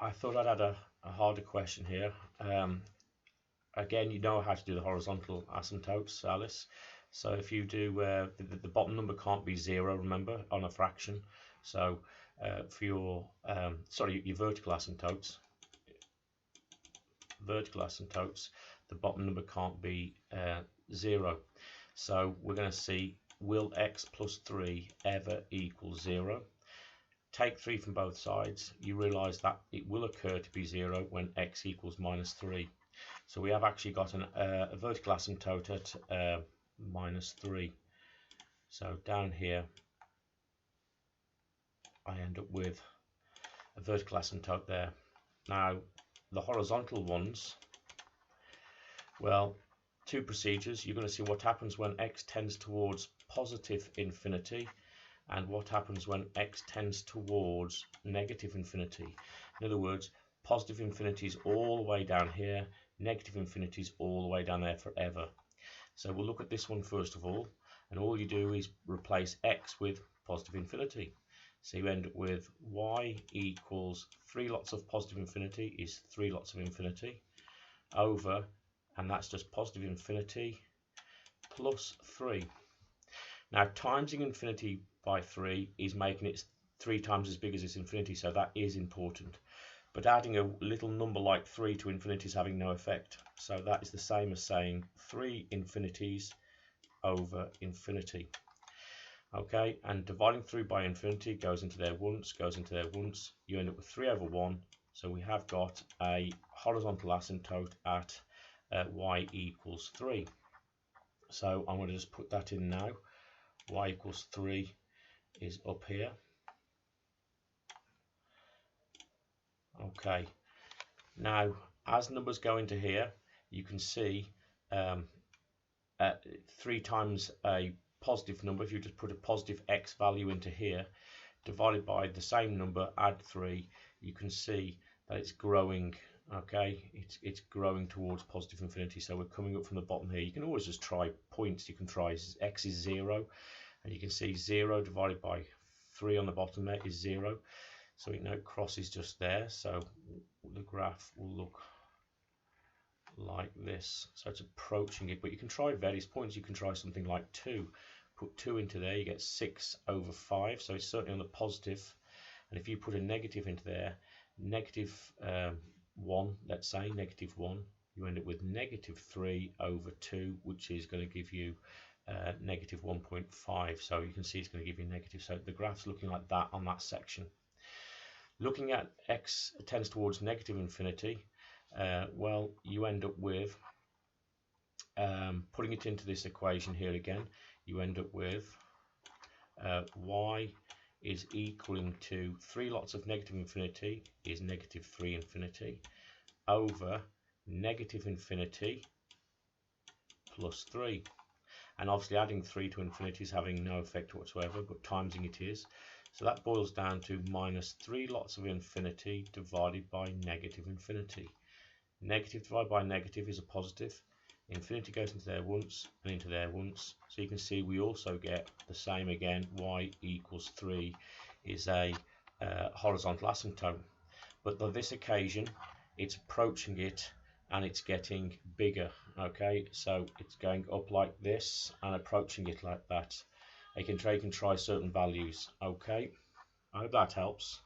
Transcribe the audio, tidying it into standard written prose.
I thought I'd add a harder question here. Again, you know how to do the horizontal asymptotes, Alice. So if you do, the bottom number can't be 0, remember, on a fraction. So for your, your vertical asymptotes, the bottom number can't be 0. So we're going to see, will x plus 3 ever equal 0? Take 3 from both sides. You realize that it will occur to be 0 when x equals minus 3. So we have actually got a vertical asymptote at minus 3. So down here, I end up with a vertical asymptote there. Now, the horizontal ones, well, two procedures. You're going to see what happens when x tends towards positive infinity and what happens when x tends towards negative infinity. In other words, positive infinity is all the way down here, negative infinity is all the way down there forever. So we'll look at this one first of all, and all you do is replace x with positive infinity. So you end up with y equals 3 lots of positive infinity is 3 lots of infinity over, and that's just positive infinity plus 3. Now timesing infinity by 3 is making it 3 times as big as its infinity, so that is important. But adding a little number like 3 to infinity is having no effect. So that is the same as saying 3 infinities over infinity. Okay, and dividing through by infinity goes into there once, goes into there once. You end up with 3 over 1. So we have got a horizontal asymptote at y equals 3. So I'm going to just put that in now. Y equals 3 is up here. Okay, now as numbers go into here, you can see 3 times a positive number. If you just put a positive x value into here, divided by the same number, add 3, you can see that it's growing. Okay, it's growing towards positive infinity. So we're coming up from the bottom here. You can always just try points. You can try x is 0, and you can see 0 divided by 3 on the bottom there is 0. So we know it crosses just there. So the graph will look like this. So it's approaching it, but you can try various points. You can try something like 2. Put 2 into there, you get 6 over 5. So it's certainly on the positive. And if you put a negative into there, negative 1, let's say negative 1, you end up with negative 3 over 2, which is going to give you negative 1.5. So you can see it's going to give you negative. So the graph's looking like that on that section. Looking at x tends towards negative infinity, well, you end up with, putting it into this equation here again, you end up with y is equaling to 3 lots of negative infinity is negative 3 infinity over negative infinity plus 3. And obviously adding 3 to infinity is having no effect whatsoever, but timesing it is. So that boils down to minus 3 lots of infinity divided by negative infinity. Negative divided by negative is a positive. Infinity goes into there once and into there once. So you can see we also get the same again. Y equals 3 is a horizontal asymptote. But on this occasion, it's approaching it and it's getting bigger. Okay, so it's going up like this and approaching it like that. You can try certain values. Okay, I hope that helps.